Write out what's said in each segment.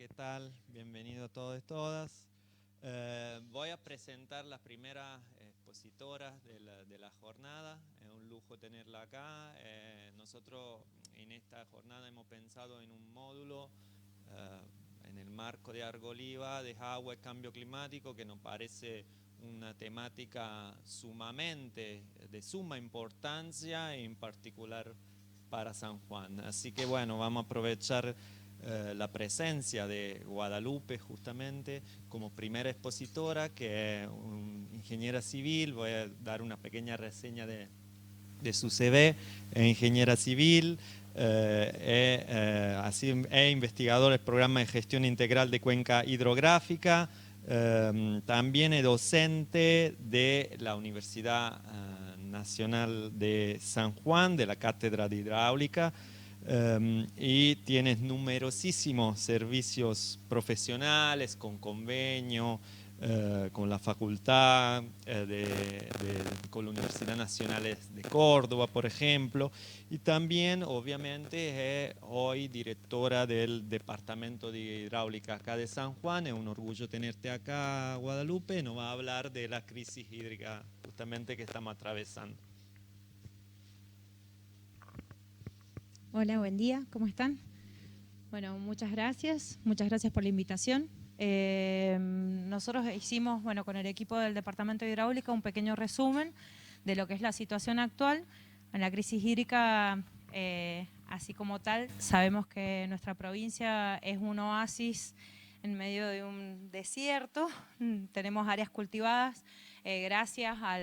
¿qué tal? Bienvenidos todos y todas. Voy a presentar la primera expositora de la jornada. Es un lujo tenerla acá. Nosotros en esta jornada hemos pensado en un módulo en el marco de Argoliva, de agua y cambio climático, que nos parece una temática sumamente de suma importancia, en particular para San Juan. Así que bueno, vamos a aprovechar la presencia de Guadalupe justamente como primera expositora, que es ingeniera civil. Voy a dar una pequeña reseña de su CV. Es ingeniera civil, es investigadora del programa de gestión integral de cuenca hidrográfica, también es docente de la Universidad Nacional de San Juan, de la Cátedra de Hidráulica, y tienes numerosísimos servicios profesionales con convenio con la facultad, con la Universidad Nacional de Córdoba, por ejemplo, y también obviamente es hoy directora del Departamento de Hidráulica acá de San Juan. Es un orgullo tenerte acá, Guadalupe. Nos va a hablar de la crisis hídrica justamente que estamos atravesando. Hola, buen día, ¿cómo están? Bueno, muchas gracias por la invitación. Nosotros hicimos, bueno, con el equipo del Departamento de Hidráulica un pequeño resumen de lo que es la situación actual. En la crisis hídrica, así como tal, sabemos que nuestra provincia es un oasis en medio de un desierto. Tenemos áreas cultivadas gracias a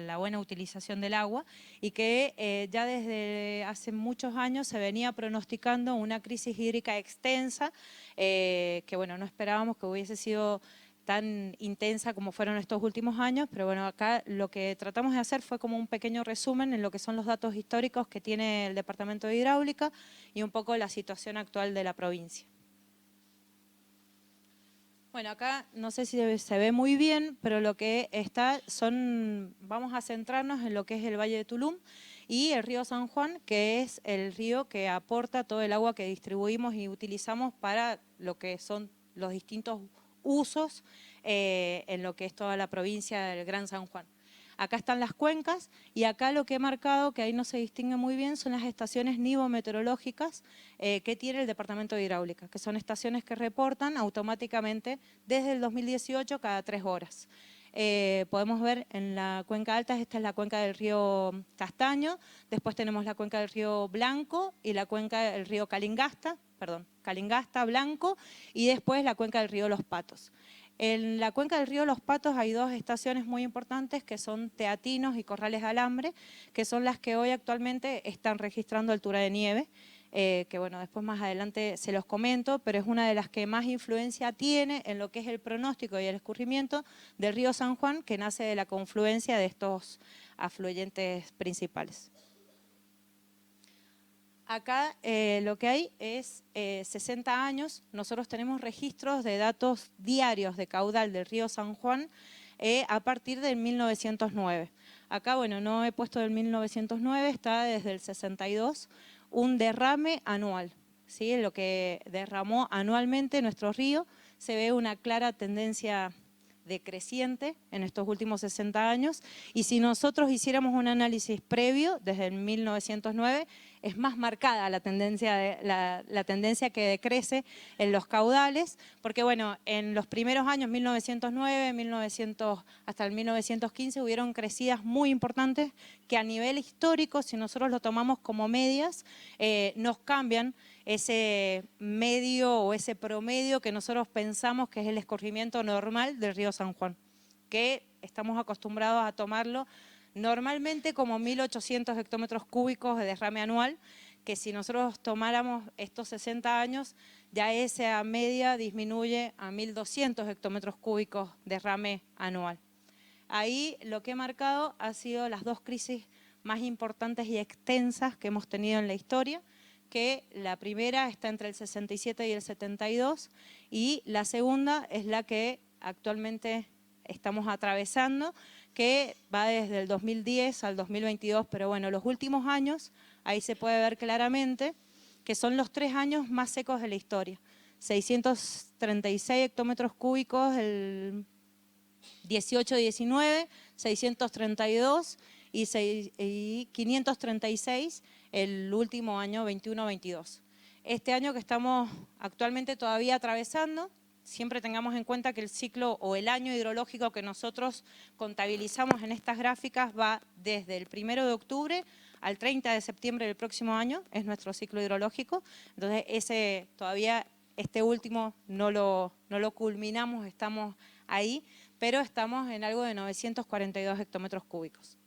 la buena utilización del agua, y que ya desde hace muchos años se venía pronosticando una crisis hídrica extensa, que bueno, no esperábamos que hubiese sido tan intensa como fueron estos últimos años, pero bueno, acá lo que tratamos de hacer fue como un pequeño resumen en lo que son los datos históricos que tiene el Departamento de Hidráulica y un poco la situación actual de la provincia. Bueno, acá no sé si se ve muy bien, pero lo que está vamos a centrarnos en lo que es el Valle de Tulum y el río San Juan, que es el río que aporta todo el agua que distribuimos y utilizamos para lo que son los distintos usos en lo que es toda la provincia del Gran San Juan. Acá están las cuencas, y acá lo que he marcado, que ahí no se distingue muy bien, son las estaciones nivometeorológicas que tiene el Departamento de Hidráulica, que son estaciones que reportan automáticamente desde el 2018 cada 3 horas. Podemos ver en la cuenca alta, esta es la cuenca del río Castaño, después tenemos la cuenca del río Blanco y la cuenca del río Calingasta, Blanco, y después la cuenca del río Los Patos. En la cuenca del río Los Patos hay dos estaciones muy importantes, que son Teatinos y Corrales de Alambre, que son las que hoy actualmente están registrando altura de nieve, que bueno, después más adelante se los comento, pero es una de las que más influencia tiene en lo que es el pronóstico y el escurrimiento del río San Juan, que nace de la confluencia de estos afluentes principales. Acá lo que hay es 60 años, nosotros tenemos registros de datos diarios de caudal del río San Juan a partir del 1909. Acá, bueno, no he puesto del 1909, está desde el 62, un derrame anual, ¿sí? Lo que derramó anualmente nuestro río. Se ve una clara tendencia decreciente en estos últimos 60 años, y si nosotros hiciéramos un análisis previo desde el 1909, es más marcada la tendencia, la tendencia que decrece en los caudales, porque bueno, en los primeros años, 1909, hasta el 1915, hubieron crecidas muy importantes que a nivel histórico, si nosotros lo tomamos como medias, nos cambian ese medio o ese promedio que nosotros pensamos que es el escurrimiento normal del río San Juan, que estamos acostumbrados a tomarlo normalmente como 1.800 hectómetros cúbicos de derrame anual, que si nosotros tomáramos estos 60 años, ya esa media disminuye a 1.200 hectómetros cúbicos de derrame anual. Ahí lo que he marcado ha sido las dos crisis más importantes y extensas que hemos tenido en la historia, que la primera está entre el 67 y el 72, y la segunda es la que actualmente estamos atravesando, que va desde el 2010 al 2022, pero bueno, los últimos años, ahí se puede ver claramente que son los 3 años más secos de la historia. 636 hectómetros cúbicos el 18-19, 632 y 536 el último año 21-22. Este año que estamos actualmente todavía atravesando, siempre tengamos en cuenta que el ciclo o el año hidrológico que nosotros contabilizamos en estas gráficas va desde el 1 de octubre al 30 de septiembre del próximo año, es nuestro ciclo hidrológico. Entonces todavía este último no lo culminamos, estamos ahí, pero estamos en algo de 942 hectómetros cúbicos.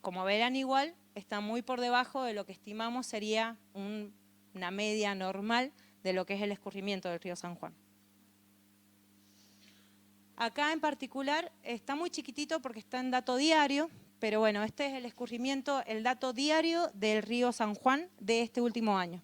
Como verán, igual está muy por debajo de lo que estimamos sería una media normal de lo que es el escurrimiento del río San Juan. Acá en particular está muy chiquitito porque está en dato diario, pero bueno, este es el escurrimiento, el dato diario del río San Juan de este último año.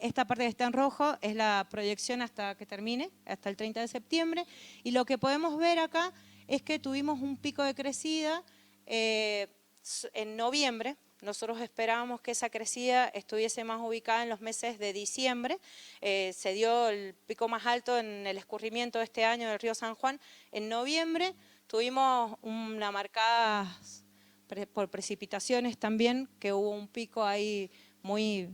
Esta parte que está en rojo es la proyección hasta que termine, hasta el 30 de septiembre, y lo que podemos ver acá es que tuvimos un pico de crecida en noviembre. Nosotros esperábamos que esa crecida estuviese más ubicada en los meses de diciembre. Se dio el pico más alto en el escurrimiento de este año del río San Juan. En noviembre tuvimos una marcada por precipitaciones también, que hubo un pico ahí muy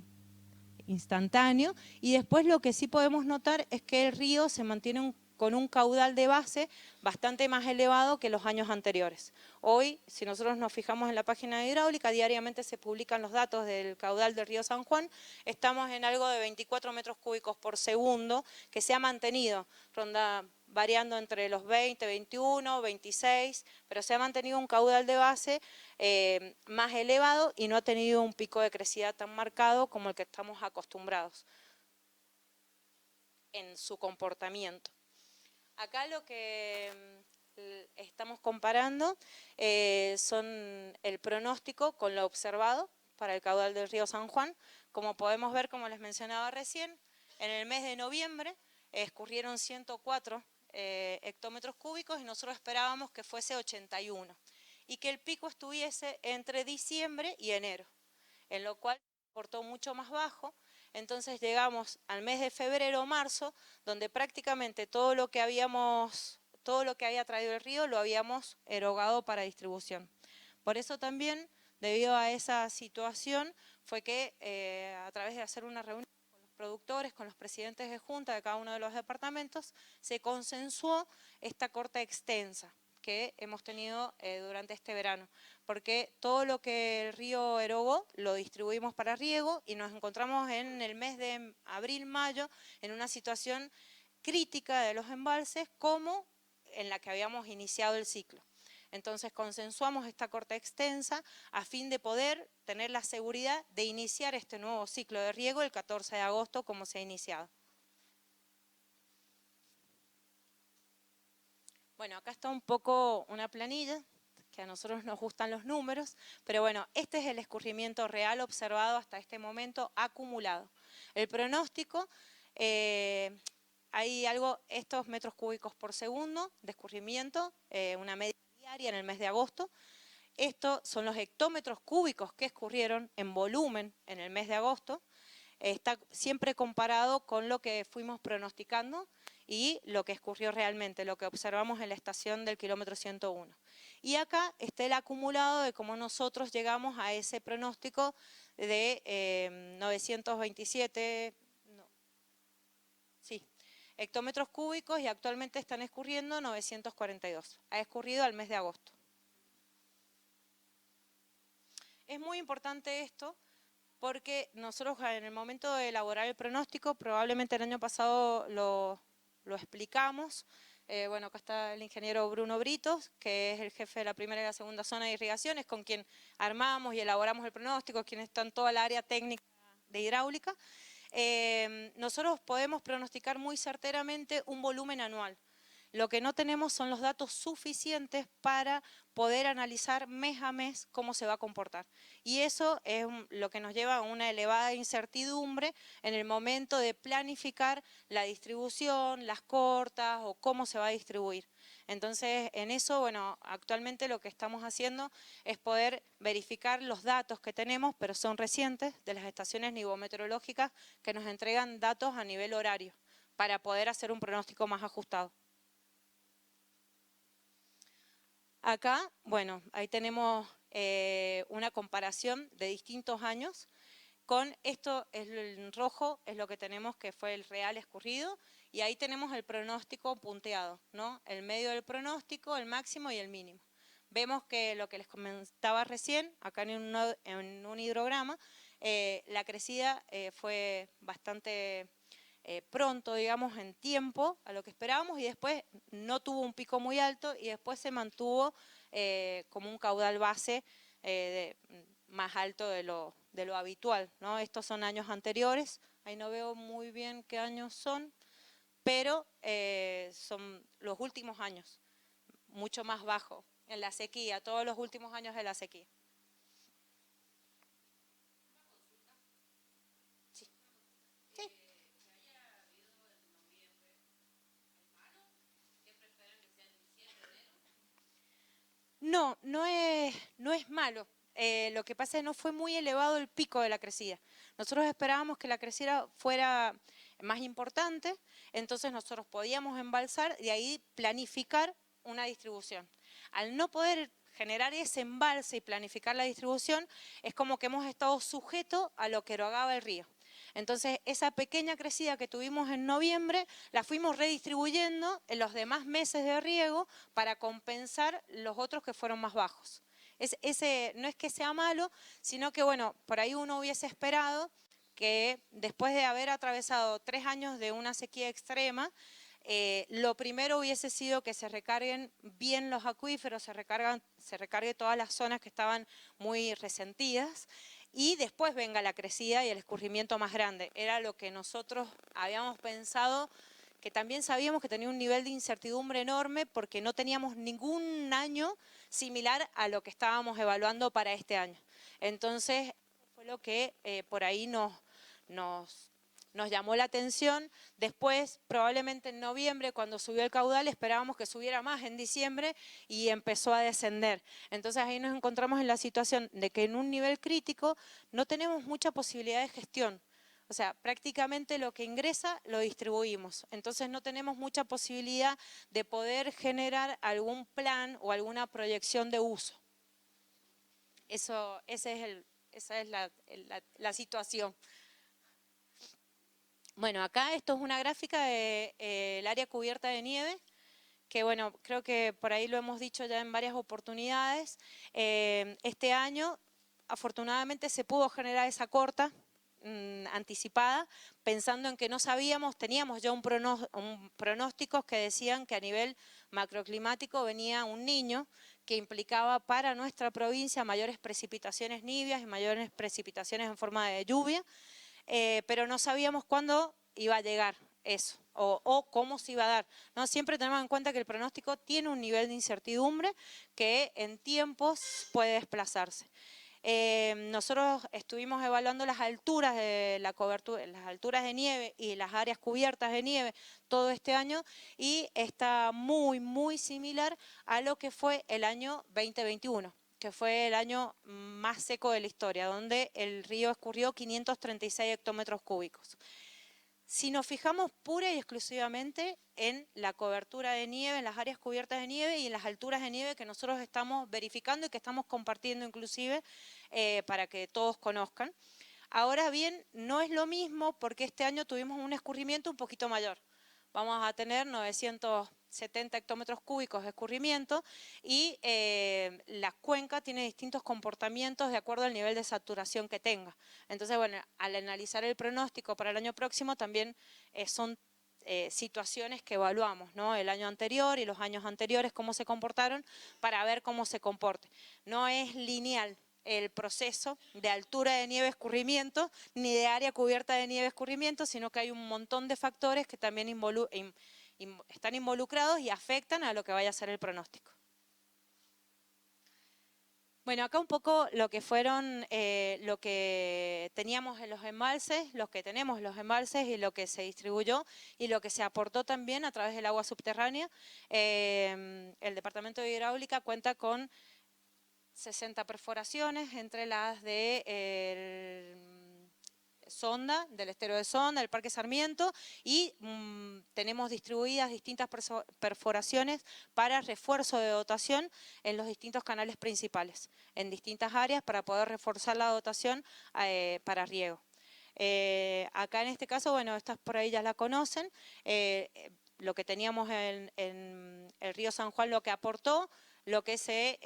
instantáneo, y después lo que sí podemos notar es que el río se mantiene con un caudal de base bastante más elevado que los años anteriores. Hoy, si nosotros nos fijamos en la página de hidráulica, diariamente se publican los datos del caudal del río San Juan, estamos en algo de 24 metros cúbicos por segundo, que se ha mantenido, variando entre los 20, 21, 26, pero se ha mantenido un caudal de base más elevado y no ha tenido un pico de crecida tan marcado como el que estamos acostumbrados en su comportamiento. Acá lo que estamos comparando son el pronóstico con lo observado para el caudal del río San Juan. Como podemos ver, como les mencionaba recién, en el mes de noviembre escurrieron 104 hectómetros cúbicos y nosotros esperábamos que fuese 81 y que el pico estuviese entre diciembre y enero, en lo cual se portó mucho más bajo. Entonces llegamos al mes de febrero o marzo, donde prácticamente todo lo que había traído el río lo habíamos erogado para distribución. Por eso también, debido a esa situación, fue que a través de hacer una reunión con los productores, con los presidentes de junta de cada uno de los departamentos, se consensuó esta corta extensa que hemos tenido durante este verano, porque todo lo que el río erogó lo distribuimos para riego y nos encontramos en el mes de abril-mayo en una situación crítica de los embalses como en la que habíamos iniciado el ciclo. Entonces consensuamos esta corta extensa a fin de poder tener la seguridad de iniciar este nuevo ciclo de riego el 14 de agosto como se ha iniciado. Bueno, acá está un poco una planilla, que a nosotros nos gustan los números, pero bueno, este es el escurrimiento real observado hasta este momento acumulado. El pronóstico, hay estos metros cúbicos por segundo de escurrimiento, una media diaria en el mes de agosto. Estos son los hectómetros cúbicos que escurrieron en volumen en el mes de agosto. Está siempre comparado con lo que fuimos pronosticando y lo que escurrió realmente, lo que observamos en la estación del kilómetro 101. Y acá está el acumulado de cómo nosotros llegamos a ese pronóstico de 927 hectómetros cúbicos y actualmente están escurriendo 942. Ha escurrido al mes de agosto. Es muy importante esto porque nosotros en el momento de elaborar el pronóstico, probablemente el año pasado lo explicamos. Bueno, acá está el ingeniero Bruno Britos, que es el jefe de la primera y la segunda zona de irrigaciones, con quien armamos y elaboramos el pronóstico, quien está en toda el área técnica de hidráulica. Nosotros podemos pronosticar muy certeramente un volumen anual. Lo que no tenemos son los datos suficientes para poder analizar mes a mes cómo se va a comportar. Y eso es lo que nos lleva a una elevada incertidumbre en el momento de planificar la distribución, las cortas o cómo se va a distribuir. Entonces, en eso, bueno, actualmente lo que estamos haciendo es poder verificar los datos que tenemos, pero son recientes, de las estaciones nivometeorológicas que nos entregan datos a nivel horario, para poder hacer un pronóstico más ajustado. Acá, bueno, ahí tenemos una comparación de distintos años. Con esto, el rojo es lo que tenemos que fue el real escurrido, y ahí tenemos el pronóstico punteado, ¿no? El medio del pronóstico, el máximo y el mínimo. Vemos que lo que les comentaba recién, acá en un hidrograma, la crecida fue bastante pronto, digamos, en tiempo a lo que esperábamos, y después no tuvo un pico muy alto y después se mantuvo como un caudal base más alto de lo habitual, ¿no? Estos son años anteriores, ahí no veo muy bien qué años son, pero son los últimos años, mucho más bajo en la sequía, todos los últimos años de la sequía. Sí. Sí. No, no es malo. Lo que pasa es que no fue muy elevado el pico de la crecida. Nosotros esperábamos que la crecida fuera más importante, entonces nosotros podíamos embalsar y ahí planificar una distribución. Al no poder generar ese embalse y planificar la distribución, es como que hemos estado sujetos a lo que erogaba el río. Entonces, esa pequeña crecida que tuvimos en noviembre, la fuimos redistribuyendo en los demás meses de riego para compensar los otros que fueron más bajos. Ese no es que sea malo, sino que, bueno, por ahí uno hubiese esperado que después de haber atravesado 3 años de una sequía extrema, lo primero hubiese sido que se recarguen bien los acuíferos, se recargue todas las zonas que estaban muy resentidas, y después venga la crecida y el escurrimiento más grande. Era lo que nosotros habíamos pensado, que también sabíamos que tenía un nivel de incertidumbre enorme porque no teníamos ningún año similar a lo que estábamos evaluando para este año. Entonces, fue lo que por ahí nos llamó la atención. Después, probablemente en noviembre, cuando subió el caudal, esperábamos que subiera más en diciembre y empezó a descender. Entonces ahí nos encontramos en la situación de que en un nivel crítico no tenemos mucha posibilidad de gestión. O sea, prácticamente lo que ingresa lo distribuimos. Entonces no tenemos mucha posibilidad de poder generar algún plan o alguna proyección de uso. Esa es la situación. Bueno, acá esto es una gráfica del área cubierta de nieve, que bueno, creo que por ahí lo hemos dicho ya en varias oportunidades. Este año, afortunadamente, se pudo generar esa corta anticipada, pensando en que no sabíamos, teníamos ya un pronósticos que decían que a nivel macroclimático venía un Niño, que implicaba para nuestra provincia mayores precipitaciones nivias y mayores precipitaciones en forma de lluvia. Pero no sabíamos cuándo iba a llegar eso o cómo se iba a dar, ¿no? Siempre tenemos en cuenta que el pronóstico tiene un nivel de incertidumbre que en tiempos puede desplazarse. Nosotros estuvimos evaluando las alturas de la cobertura, las alturas de nieve y las áreas cubiertas de nieve todo este año, y está muy similar a lo que fue el año 2021. Que fue el año más seco de la historia, donde el río escurrió 536 hectómetros cúbicos. Si nos fijamos pura y exclusivamente en la cobertura de nieve, en las áreas cubiertas de nieve y en las alturas de nieve que nosotros estamos verificando y que estamos compartiendo inclusive para que todos conozcan. Ahora bien, no es lo mismo porque este año tuvimos un escurrimiento un poquito mayor. Vamos a tener 970 hectómetros cúbicos de escurrimiento, y la cuenca tiene distintos comportamientos de acuerdo al nivel de saturación que tenga. Entonces, bueno, al analizar el pronóstico para el año próximo también son situaciones que evaluamos, ¿no? El año anterior y los años anteriores, cómo se comportaron, para ver cómo se comporte. No es lineal el proceso de altura de nieve escurrimiento, ni de área cubierta de nieve escurrimiento, sino que hay un montón de factores que también están involucrados y afectan a lo que vaya a ser el pronóstico. Bueno, acá un poco lo que fueron, lo que teníamos en los embalses, los que tenemos en los embalses y lo que se distribuyó y lo que se aportó también a través del agua subterránea. El Departamento de Hidráulica cuenta con 60 perforaciones entre las de Sonda, del estero de Sonda, del Parque Sarmiento, y tenemos distribuidas distintas perforaciones para refuerzo de dotación en los distintos canales principales, en distintas áreas para poder reforzar la dotación para riego. Acá en este caso, bueno, estas por ahí ya la conocen, lo que teníamos en el río San Juan, lo que aportó, lo que se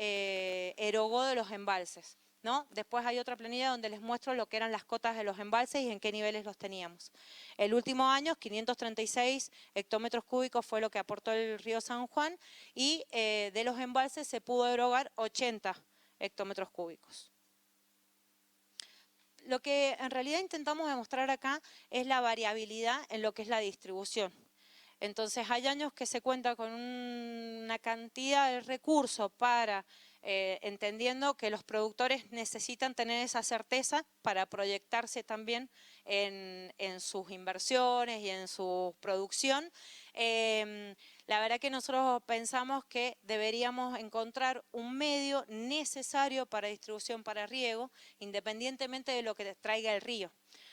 erogó de los embalses, ¿no? Después hay otra planilla donde les muestro lo que eran las cotas de los embalses y en qué niveles los teníamos. El último año, 536 hectómetros cúbicos fue lo que aportó el río San Juan y de los embalses se pudo erogar 80 hectómetros cúbicos. Lo que en realidad intentamos demostrar acá es la variabilidad en lo que es la distribución. Entonces hay años que se cuenta con una cantidad de recursos para, entendiendo que los productores necesitan tener esa certeza para proyectarse también en sus inversiones y en su producción. La verdad que nosotros pensamos que deberíamos encontrar un medio necesario para distribución para riego, independientemente de lo que traiga el río.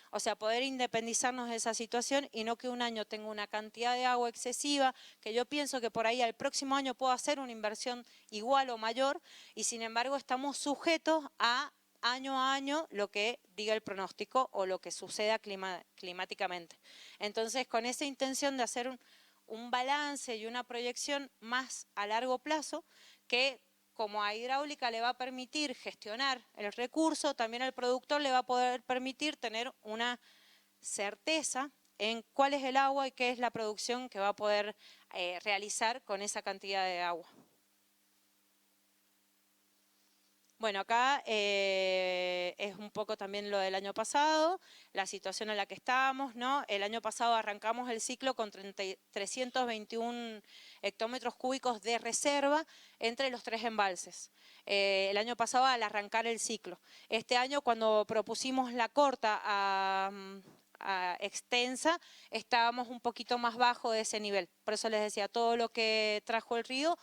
O sea, poder independizarnos de esa situación y no que un año tenga una cantidad de agua excesiva, que yo pienso que por ahí al próximo año puedo hacer una inversión igual o mayor, y sin embargo estamos sujetos a año lo que diga el pronóstico o lo que suceda climáticamente. Entonces, con esa intención de hacer un balance y una proyección más a largo plazo, que como a hidráulica le va a permitir gestionar el recurso, también al productor le va a poder permitir tener una certeza en cuál es el agua y qué es la producción que va a poder realizar con esa cantidad de agua. Bueno, acá es un poco también lo del año pasado, la situación en la que estábamos, ¿no? El año pasado arrancamos el ciclo con 321 hectómetros cúbicos de reserva entre los 3 embalses. El año pasado al arrancar el ciclo. Este año cuando propusimos la corta a extensa, estábamos un poquito más bajo de ese nivel. Por eso les decía, todo lo que trajo el río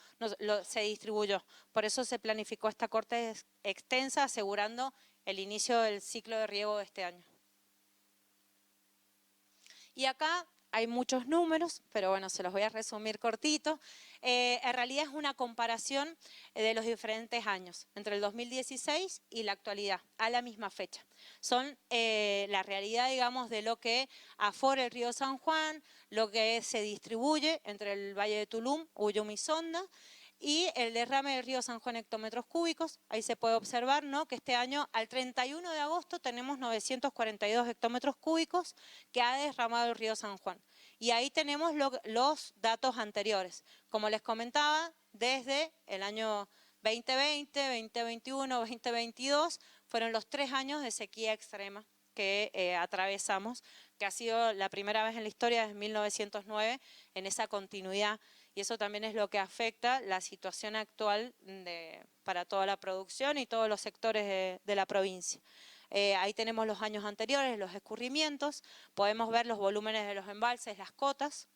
se distribuyó. Por eso se planificó esta corta extensa, asegurando el inicio del ciclo de riego de este año. Y acá hay muchos números, pero bueno, se los voy a resumir cortito. En realidad es una comparación de los diferentes años, entre el 2016 y la actualidad, a la misma fecha. Son la realidad, digamos, de lo que afora el río San Juan, lo que se distribuye entre el Valle de Tulum, Uyum y Sonda, y el derrame del río San Juan hectómetros cúbicos. Ahí se puede observar, ¿no?, que este año al 31 de agosto tenemos 942 hectómetros cúbicos que ha derramado el río San Juan. Y ahí tenemos los datos anteriores. Como les comentaba, desde el año 2020, 2021, 2022 fueron los 3 años de sequía extrema que atravesamos, que ha sido la primera vez en la historia desde 1909 en esa continuidad. Y eso también es lo que afecta la situación actual para toda la producción y todos los sectores de la provincia. Ahí tenemos los años anteriores, los escurrimientos, podemos ver los volúmenes de los embalses, las cotas,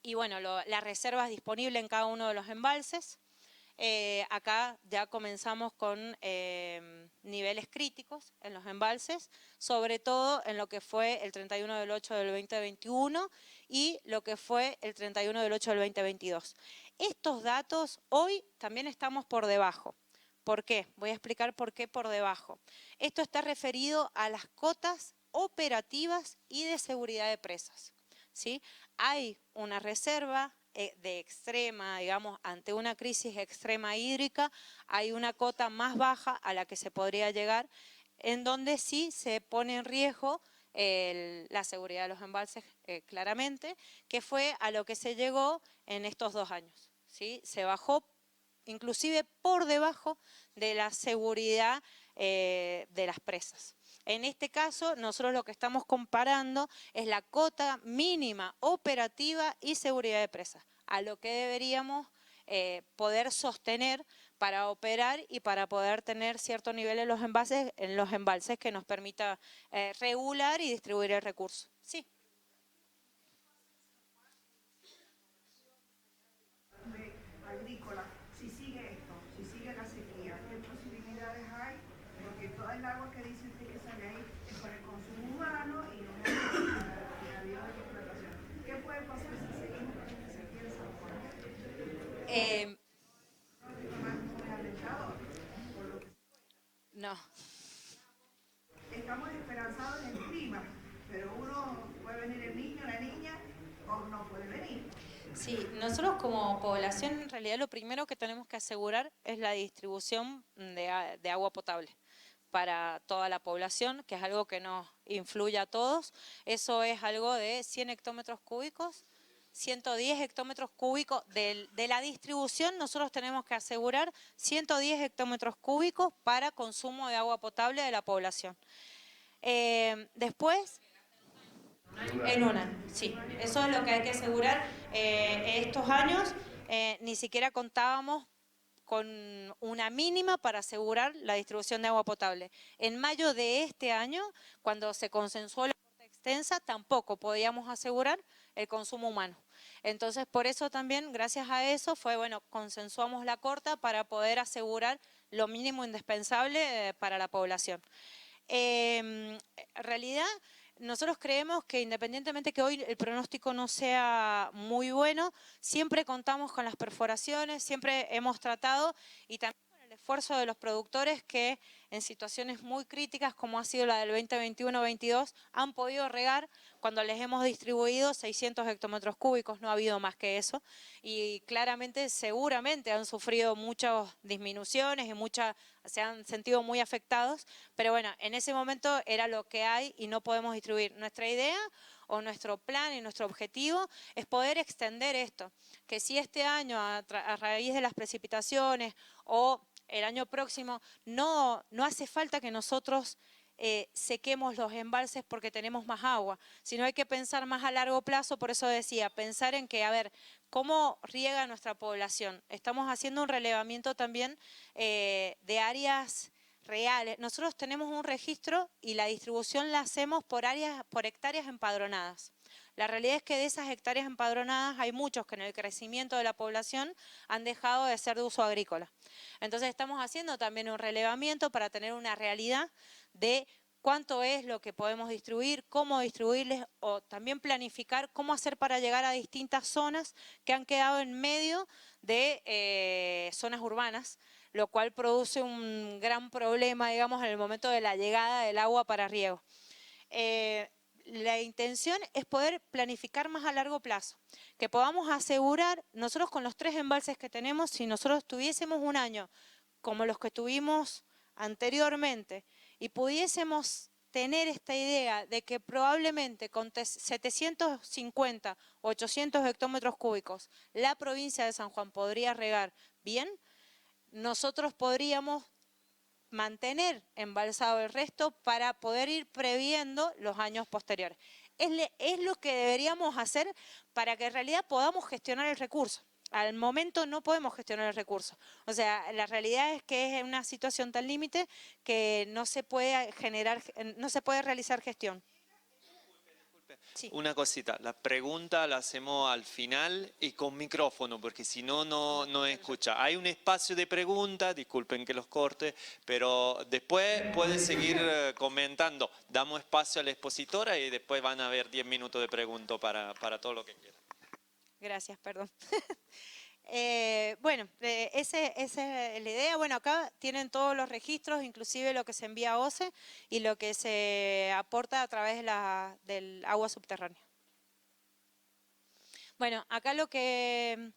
y bueno, las reservas disponibles en cada uno de los embalses. Acá ya comenzamos con niveles críticos en los embalses, sobre todo en lo que fue el 31 del 8 del 2021 y lo que fue el 31 del 8 del 2022. Estos datos hoy también estamos por debajo. ¿Por qué? Voy a explicar por qué por debajo. Esto está referido a las cotas operativas y de seguridad de presas, ¿sí? Hay una reserva de extrema, digamos, ante una crisis extrema hídrica, hay una cota más baja a la que se podría llegar, en donde sí se pone en riesgo la seguridad de los embalses claramente, que fue a lo que se llegó en estos 2 años, ¿sí? Se bajó inclusive por debajo de la seguridad de las presas. En este caso, nosotros lo que estamos comparando es la cota mínima operativa y seguridad de presas, a lo que deberíamos poder sostener para operar y para poder tener cierto nivel en los embalses que nos permita regular y distribuir el recurso. Sí. Agrícola, si sigue esto, si sigue la sequía, ¿qué posibilidades hay? Porque toda el agua que dice usted que sale ahí es para el consumo humano y no es para la vida de explotación. ¿Qué puede pasar si seguimos con esta sequía en San Juan? No. Estamos esperanzados en el clima, pero uno puede venir el niño, la niña, o no puede venir. Sí, nosotros como población en realidad lo primero que tenemos que asegurar es la distribución de agua potable para toda la población, que es algo que nos influye a todos. Eso es algo de 100 hectómetros cúbicos, 110 hectómetros cúbicos de la distribución. Nosotros tenemos que asegurar 110 hectómetros cúbicos para consumo de agua potable de la población. Después, en un año, sí. Eso es lo que hay que asegurar. Estos años ni siquiera contábamos con una mínima para asegurar la distribución de agua potable. En mayo de este año, cuando se consensuó la corte extensa, tampoco podíamos asegurar el consumo humano. Entonces, por eso también, gracias a eso, fue, bueno, consensuamos la corta para poder asegurar lo mínimo indispensable para la población. En realidad, nosotros creemos que independientemente que hoy el pronóstico no sea muy bueno, siempre contamos con las perforaciones, siempre hemos tratado y también con el esfuerzo de los productores que en situaciones muy críticas como ha sido la del 2021-22 han podido regar cuando les hemos distribuido 600 hectómetros cúbicos, no ha habido más que eso y claramente seguramente han sufrido muchas disminuciones y se han sentido muy afectados, pero bueno, en ese momento era lo que hay y no podemos distribuir. Nuestra idea o nuestro plan y nuestro objetivo es poder extender esto, que si este año a raíz de las precipitaciones o el año próximo no hace falta que nosotros sequemos los embalses porque tenemos más agua, sino hay que pensar más a largo plazo. Por eso decía, pensar en que, a ver, ¿cómo riega nuestra población? Estamos haciendo un relevamiento también de áreas reales. Nosotros tenemos un registro y la distribución la hacemos por hectáreas empadronadas. La realidad es que de esas hectáreas empadronadas hay muchos que en el crecimiento de la población han dejado de ser de uso agrícola. Entonces estamos haciendo también un relevamiento para tener una realidad de cuánto es lo que podemos distribuir, cómo distribuirles o también planificar cómo hacer para llegar a distintas zonas que han quedado en medio de zonas urbanas, lo cual produce un gran problema, digamos, en el momento de la llegada del agua para riego. La intención es poder planificar más a largo plazo, que podamos asegurar, nosotros con los 3 embalses que tenemos, si nosotros tuviésemos un año como los que tuvimos anteriormente y pudiésemos tener esta idea de que probablemente con 750 o 800 hectómetros cúbicos la provincia de San Juan podría regar bien, nosotros podríamos mantener embalsado el resto para poder ir previendo los años posteriores. Es lo que deberíamos hacer para que en realidad podamos gestionar el recurso. Al momento no podemos gestionar el recurso. O sea, la realidad es que es una situación tan límite que no se puede realizar gestión. Sí. Una cosita, la pregunta la hacemos al final y con micrófono, porque si no, no escucha. Hay un espacio de preguntas, disculpen que los corte, pero después puede seguir comentando. Damos espacio a la expositora y después van a haber 10 minutos de preguntas para todo lo que quieran. Gracias, perdón. Bueno, esa es la idea. Bueno, acá tienen todos los registros, inclusive lo que se envía a OCE y lo que se aporta a través del agua subterránea. Bueno, acá lo que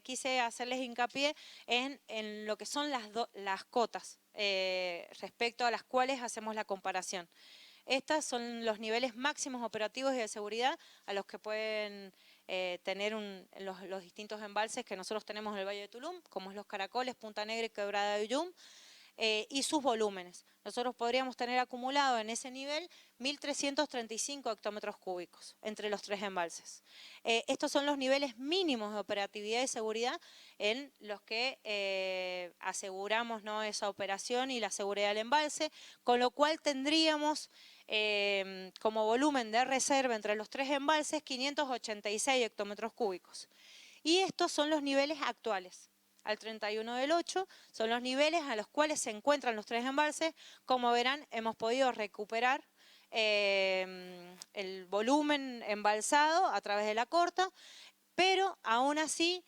quise hacerles hincapié en lo que son las cotas respecto a las cuales hacemos la comparación. Estos son los niveles máximos operativos y de seguridad a los que pueden tener los distintos embalses que nosotros tenemos en el Valle de Tulum, como es Los Caracoles, Punta Negra y Quebrada de Uyum. y sus volúmenes. Nosotros podríamos tener acumulado en ese nivel 1.335 hectómetros cúbicos entre los 3 embalses. Estos son los niveles mínimos de operatividad y seguridad en los que aseguramos, ¿no?, esa operación y la seguridad del embalse, con lo cual tendríamos como volumen de reserva entre los 3 embalses 586 hectómetros cúbicos. Y estos son los niveles actuales. Al 31/8 son los niveles a los cuales se encuentran los 3 embalses. Como verán, hemos podido recuperar el volumen embalsado a través de la corta, pero aún así,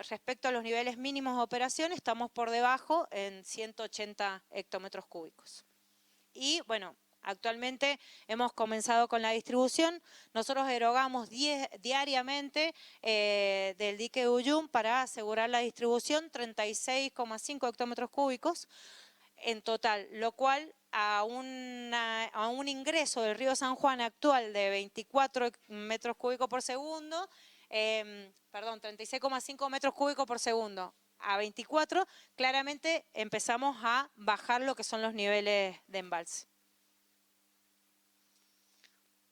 respecto a los niveles mínimos de operación, estamos por debajo en 180 hectómetros cúbicos. Y bueno, actualmente hemos comenzado con la distribución. Nosotros erogamos diariamente del dique de Uyum para asegurar la distribución 36,5 hectómetros cúbicos en total, lo cual a un ingreso del río San Juan actual de 24 metros cúbicos por segundo, 36,5 metros cúbicos por segundo, a 24, claramente empezamos a bajar lo que son los niveles de embalse.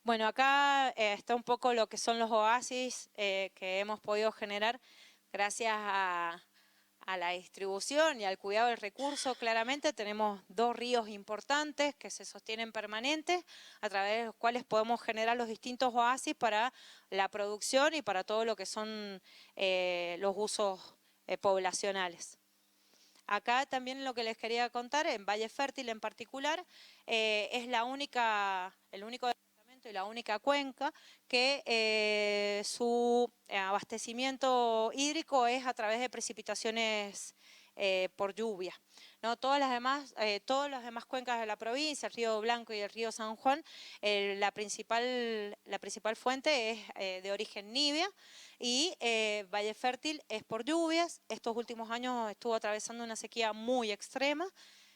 Bueno, acá está un poco lo que son los oasis que hemos podido generar gracias a la distribución y al cuidado del recurso. Claramente tenemos 2 ríos importantes que se sostienen permanentes, a través de los cuales podemos generar los distintos oasis para la producción y para todo lo que son los usos poblacionales. Acá también lo que les quería contar, en Valle Fértil en particular, es el único departamento y la única cuenca que su abastecimiento hídrico es a través de precipitaciones por lluvia, ¿no? Todas las demás cuencas de la provincia, el río Blanco y el río San Juan, la principal fuente es de origen nibia, y Valle Fértil es por lluvias. Estos últimos años estuvo atravesando una sequía muy extrema,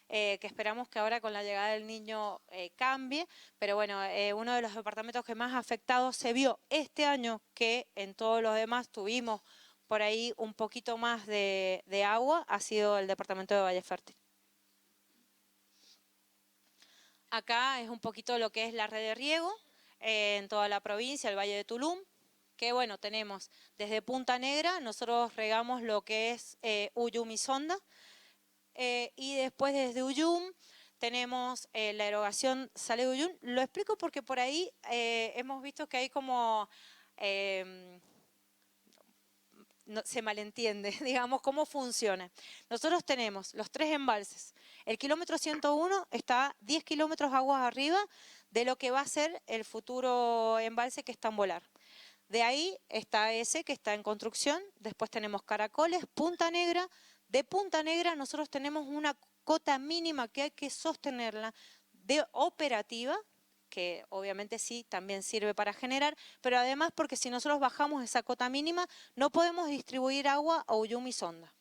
que esperamos que ahora con la llegada del Niño cambie, pero bueno, uno de los departamentos que más afectados se vio este año, que en todos los demás tuvimos por ahí un poquito más de agua, ha sido el departamento de Valle Fértil. Acá es un poquito lo que es la red de riego en toda la provincia, el Valle de Tulum, que bueno, tenemos desde Punta Negra, nosotros regamos lo que es Uyum y Sonda, y después desde Uyum tenemos la erogación sale de Uyum. Lo explico porque por ahí hemos visto que hay como se malentiende, digamos, cómo funciona. Nosotros tenemos los 3 embalses. El kilómetro 101 está 10 kilómetros aguas arriba de lo que va a ser el futuro embalse que está en Volar. De ahí está ese que está en construcción. Después tenemos Caracoles, Punta Negra. De Punta Negra nosotros tenemos una cota mínima que hay que sostenerla de operativa, que obviamente sí, también sirve para generar, pero además porque si nosotros bajamos esa cota mínima, no podemos distribuir agua a Uyum y Sonda.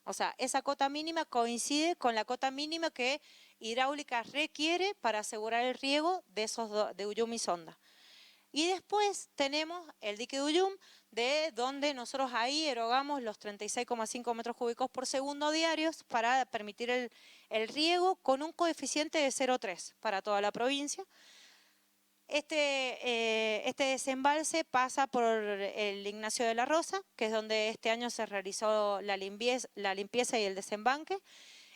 O sea, esa cota mínima coincide con la cota mínima que Hidráulica requiere para asegurar el riego de Uyum y Sonda. Y después tenemos el dique de Uyum, de donde nosotros ahí erogamos los 36,5 metros cúbicos por segundo diarios para permitir el riego con un coeficiente de 0,3 para toda la provincia. Este desembalse pasa por el Ignacio de la Rosa, que es donde este año se realizó la limpieza y el desembanque,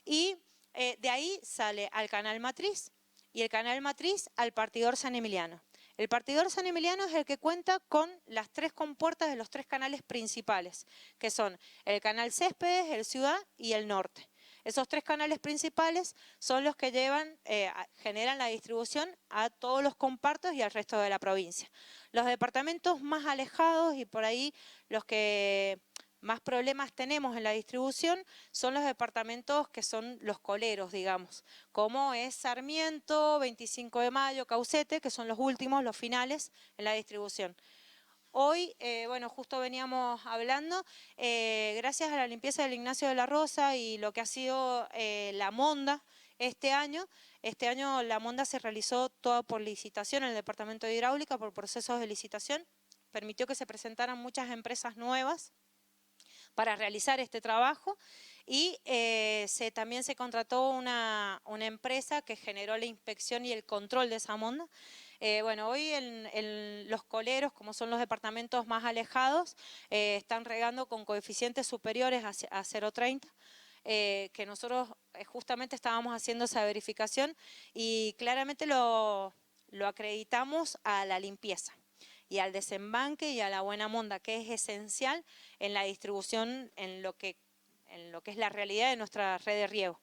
y de ahí sale al Canal Matriz, y el Canal Matriz al Partidor San Emiliano. El Partidor San Emiliano es el que cuenta con las 3 compuertas de los 3 canales principales, que son el Canal Céspedes, el Ciudad y el Norte. Esos 3 canales principales son los que generan la distribución a todos los compartos y al resto de la provincia. Los departamentos más alejados y por ahí los que más problemas tenemos en la distribución son los departamentos que son los coleros, digamos, como es Sarmiento, 25 de Mayo, Caucete, que son los últimos, los finales en la distribución. Hoy, bueno, justo veníamos hablando, gracias a la limpieza del Ignacio de la Rosa y lo que ha sido la monda este año la monda se realizó toda por licitación en el Departamento de Hidráulica, por procesos de licitación, permitió que se presentaran muchas empresas nuevas para realizar este trabajo y también se contrató una empresa que generó la inspección y el control de esa monda. Bueno, hoy en los coleros, como son los departamentos más alejados, están regando con coeficientes superiores a 0,30. Que nosotros justamente estábamos haciendo esa verificación y claramente lo acreditamos a la limpieza y al desembanque y a la buena monda, que es esencial en la distribución, en lo que es la realidad de nuestra red de riego.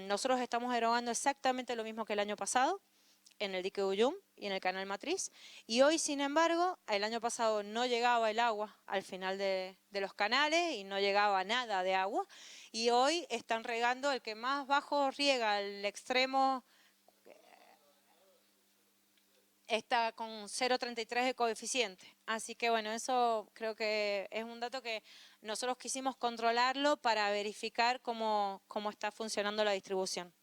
Nosotros estamos erogando exactamente lo mismo que el año pasado, en el dique Uyum y en el canal Matriz, y hoy, sin embargo, el año pasado no llegaba el agua al final de los canales y no llegaba nada de agua, y hoy están regando, el que más bajo riega, el extremo está con 0,33 de coeficiente. Así que bueno, eso creo que es un dato que nosotros quisimos controlarlo para verificar cómo está funcionando la distribución.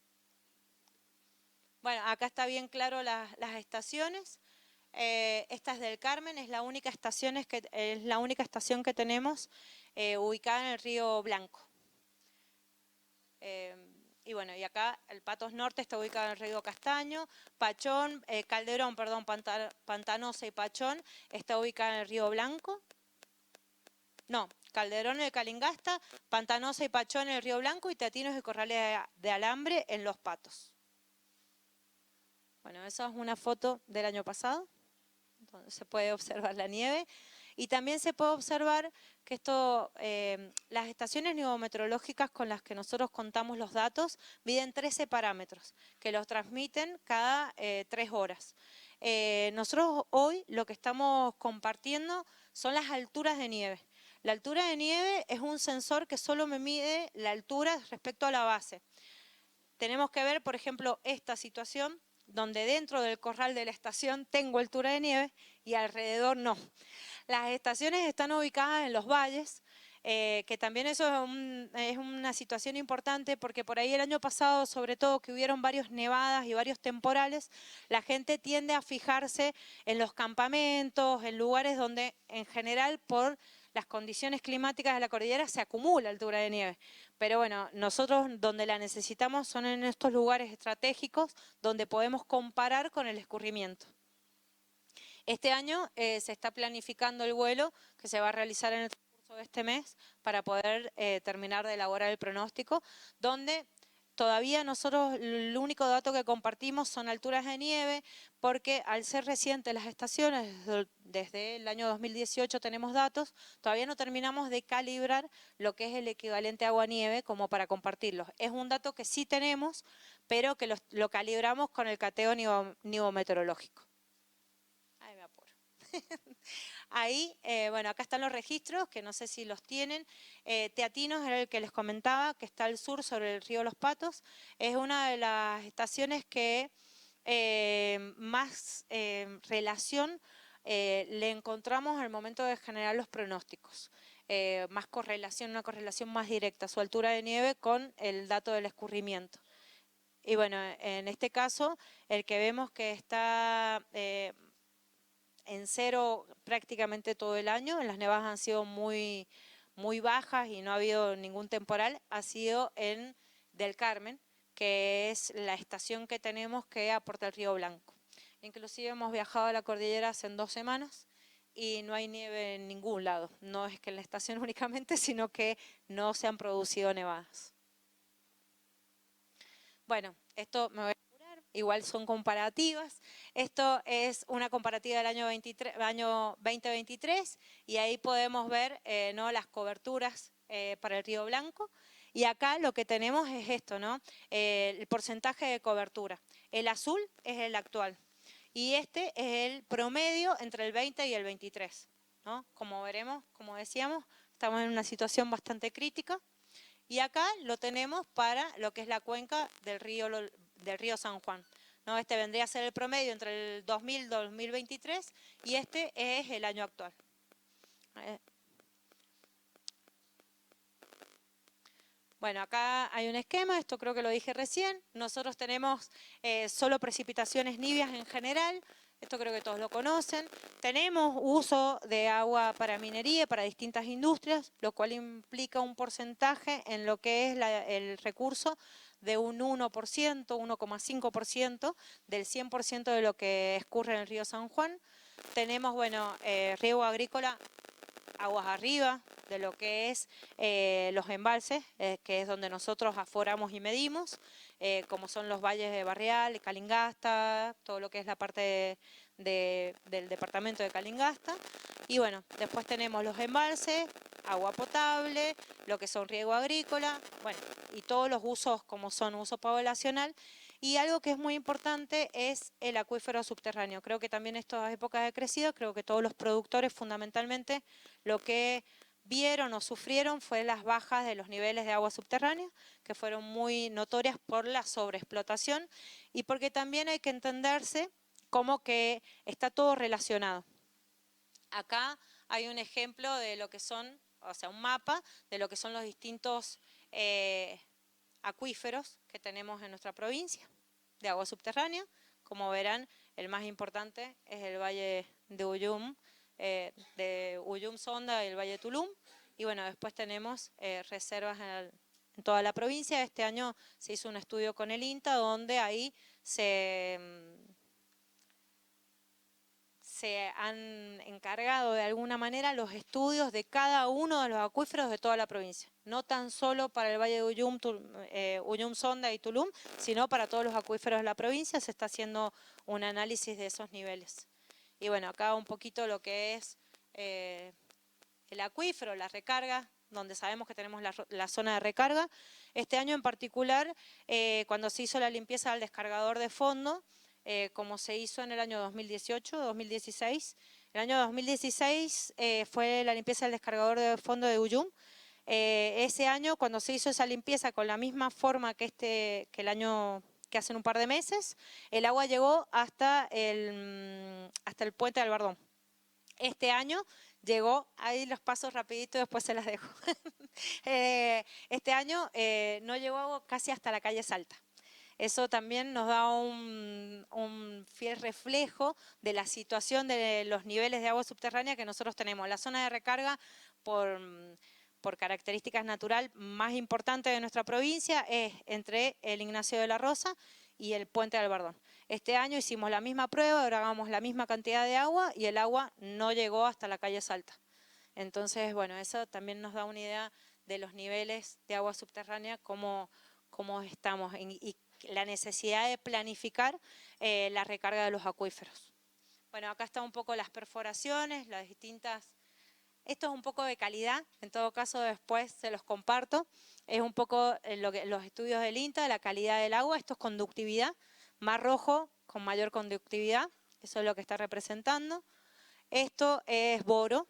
Bueno, acá está bien claro las estaciones. Esta es del Carmen, es la única estación que tenemos ubicada en el Río Blanco. Y bueno, y acá el Patos Norte está ubicado en el Río Castaño, Pachón, Calderón, perdón, Pantanosa y Pachón está ubicada en el Río Blanco. No, Calderón en el Calingasta, Pantanosa y Pachón en el Río Blanco y Teatinos y Corrales de Alambre en Los Patos. Bueno, esa es una foto del año pasado, donde se puede observar la nieve. Y también se puede observar que las estaciones nivometeorológicas con las que nosotros contamos los datos miden 13 parámetros, que los transmiten cada 3 horas. Nosotros hoy lo que estamos compartiendo son las alturas de nieve. La altura de nieve es un sensor que solo me mide la altura respecto a la base. Tenemos que ver, por ejemplo, esta situación, donde dentro del corral de la estación tengo altura de nieve y alrededor no. Las estaciones están ubicadas en los valles, que también eso es una situación importante porque por ahí el año pasado, sobre todo que hubieron varias nevadas y varios temporales, la gente tiende a fijarse en los campamentos, en lugares donde en general por las condiciones climáticas de la cordillera se acumula altura de nieve. Pero bueno, nosotros donde la necesitamos son en estos lugares estratégicos donde podemos comparar con el escurrimiento. Este año se está planificando el vuelo que se va a realizar en el transcurso de este mes para poder terminar de elaborar el pronóstico, donde todavía nosotros el único dato que compartimos son alturas de nieve, porque al ser recientes las estaciones, desde el año 2018 tenemos datos, todavía no terminamos de calibrar lo que es el equivalente agua-nieve como para compartirlos. Es un dato que sí tenemos, pero que lo calibramos con el cateo nivometeorológico. Ahí me apuro. Ahí, bueno, acá están los registros, que no sé si los tienen. Teatinos era el que les comentaba, que está al sur sobre el río Los Patos. Es una de las estaciones que más relación le encontramos al momento de generar los pronósticos. Más correlación, una correlación más directa, su altura de nieve con el dato del escurrimiento. Y bueno, en este caso, el que vemos que está en cero prácticamente todo el año, las nevadas han sido muy bajas y no ha habido ningún temporal, ha sido en Del Carmen, que es la estación que tenemos que aporta el Río Blanco. Inclusive hemos viajado a la cordillera hace 2 semanas y no hay nieve en ningún lado. No es que en la estación únicamente, sino que no se han producido nevadas. Bueno, esto me voy a apurar, igual son comparativas. Esto es una comparativa del año 2023 y ahí podemos ver ¿no? las coberturas para el Río Blanco. Y acá lo que tenemos es esto, ¿no? El porcentaje de cobertura. El azul es el actual y este es el promedio entre el 20 y el 23, ¿no? Como veremos, como decíamos, estamos en una situación bastante crítica. Y acá lo tenemos para lo que es la cuenca del río San Juan. ¿No? Este vendría a ser el promedio entre el 2000 y 2023 y este es el año actual. Bueno, acá hay un esquema, esto creo que lo dije recién. Nosotros tenemos solo precipitaciones nivias en general. Esto creo que todos lo conocen. Tenemos uso de agua para minería, para distintas industrias, lo cual implica un porcentaje en lo que es el recurso de un 1%, 1,5% del 100% de lo que escurre en el río San Juan. Tenemos, bueno, riego agrícola, aguas arriba de lo que es los embalses, que es donde nosotros aforamos y medimos, como son los valles de Barrial, Calingasta, todo lo que es la parte del departamento de Calingasta. Y bueno, después tenemos los embalses, agua potable, lo que son riego agrícola, bueno, y todos los usos como son uso poblacional. Y algo que es muy importante es el acuífero subterráneo. Creo que también estas épocas de crecido, creo que todos los productores fundamentalmente lo que vieron o sufrieron fue las bajas de los niveles de agua subterránea, que fueron muy notorias por la sobreexplotación y porque también hay que entenderse como que está todo relacionado. Acá hay un ejemplo de lo que son, o sea, un mapa de lo que son los distintos acuíferos que tenemos en nuestra provincia de agua subterránea. Como verán, el más importante es el valle de Uyum Sonda y el valle de Tulum. Y bueno, después tenemos reservas en toda la provincia. Este año se hizo un estudio con el INTA donde ahí se han encargado de alguna manera los estudios de cada uno de los acuíferos de toda la provincia. No tan solo para el valle de Uyum Sonda y Tulum, sino para todos los acuíferos de la provincia se está haciendo un análisis de esos niveles. Y bueno, acá un poquito lo que es el acuífero, la recarga, donde sabemos que tenemos la zona de recarga. Este año en particular, cuando se hizo la limpieza del descargador de fondo, como se hizo en el año 2018, 2016. El año 2016 fue la limpieza del descargador de fondo de Uyum. Ese año, cuando se hizo esa limpieza con la misma forma que el año que hacen un par de meses, el agua llegó hasta el puente de Albardón. Este año llegó, ahí los pasos rapidito, después se las dejo. Este año no llegó casi hasta la calle Salta. Eso también nos da un fiel reflejo de la situación de los niveles de agua subterránea que nosotros tenemos. La zona de recarga, por características natural más importante de nuestra provincia, es entre el Ignacio de la Rosa y el Puente de Albardón. Este año hicimos la misma prueba, dragamos la misma cantidad de agua y el agua no llegó hasta la calle Salta. Entonces, bueno, eso también nos da una idea de los niveles de agua subterránea, cómo estamos y la necesidad de planificar la recarga de los acuíferos. Bueno, acá están un poco las perforaciones, las distintas. Esto es un poco de calidad, en todo caso después se los comparto. Es un poco los estudios del INTA, de la calidad del agua. Esto es conductividad, mar rojo con mayor conductividad, eso es lo que está representando. Esto es boro.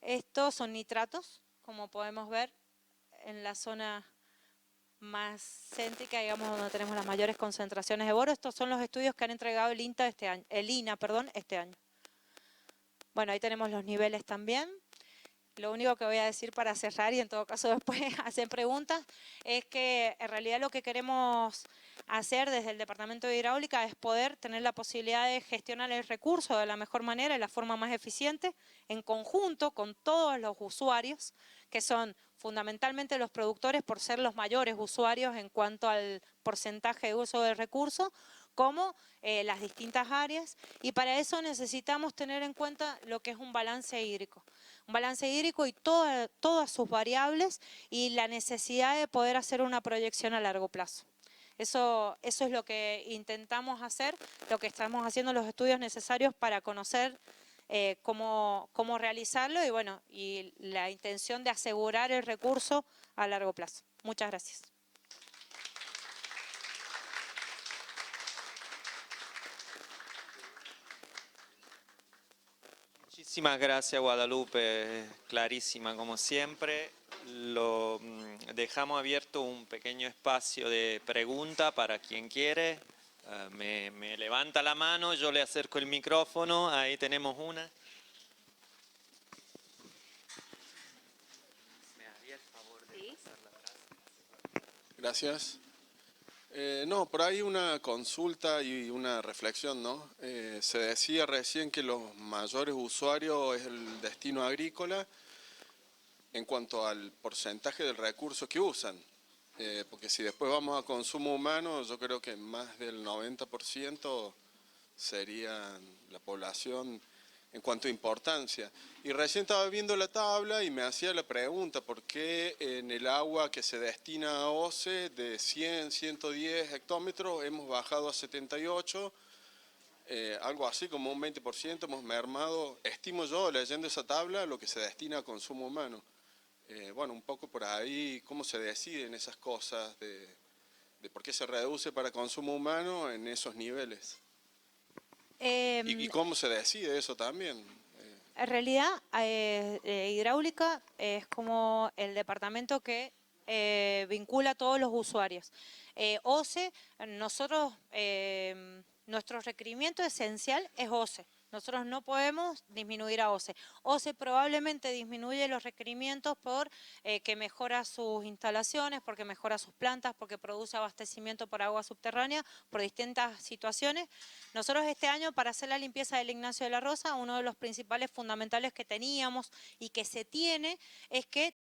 Estos son nitratos, como podemos ver en la zona más céntrica, digamos, donde tenemos las mayores concentraciones de boro. Estos son los estudios que han entregado el INTA este año, el INA, perdón, este año. Bueno, ahí tenemos los niveles también. Lo único que voy a decir para cerrar, y en todo caso después hacen preguntas, es que en realidad lo que queremos hacer desde el Departamento de Hidráulica es poder tener la posibilidad de gestionar el recurso de la mejor manera, de la forma más eficiente, en conjunto con todos los usuarios, que son fundamentalmente los productores por ser los mayores usuarios en cuanto al porcentaje de uso del recurso, como las distintas áreas, y para eso necesitamos tener en cuenta lo que es un balance hídrico. Un balance hídrico y todas sus variables y la necesidad de poder hacer una proyección a largo plazo. Eso es lo que intentamos hacer, lo que estamos haciendo los estudios necesarios para conocer cómo realizarlo y bueno, y la intención de asegurar el recurso a largo plazo. Muchas gracias. Muchísimas gracias, Guadalupe, clarísima como siempre. Dejamos abierto un pequeño espacio de pregunta para quien quiere. Me levanta la mano, yo le acerco el micrófono, ahí tenemos una. Gracias. No, por ahí una consulta y una reflexión, ¿no? Se decía recién que los mayores usuarios es el destino agrícola en cuanto al porcentaje del recurso que usan. Porque si después vamos a consumo humano, yo creo que más del 90% sería la población en cuanto a importancia. Y recién estaba viendo la tabla y me hacía la pregunta, ¿por qué en el agua que se destina a OCE de 100, 110 hectómetros hemos bajado a 78? Algo así como un 20% hemos mermado, estimo yo, leyendo esa tabla, lo que se destina a consumo humano. Bueno, un poco por ahí, cómo se deciden esas cosas de por qué se reduce para consumo humano en esos niveles. ¿Y cómo se decide eso también? En realidad, hidráulica es como el departamento que vincula a todos los usuarios. OCE, nosotros, nuestro requerimiento esencial es OCE. Nosotros no podemos disminuir a OCE. OCE probablemente disminuye los requerimientos por que mejora sus instalaciones, porque mejora sus plantas, porque produce abastecimiento por agua subterránea, por distintas situaciones. Nosotros este año, para hacer la limpieza del Ignacio de la Rosa, uno de los principales fundamentales que teníamos y que se tiene es que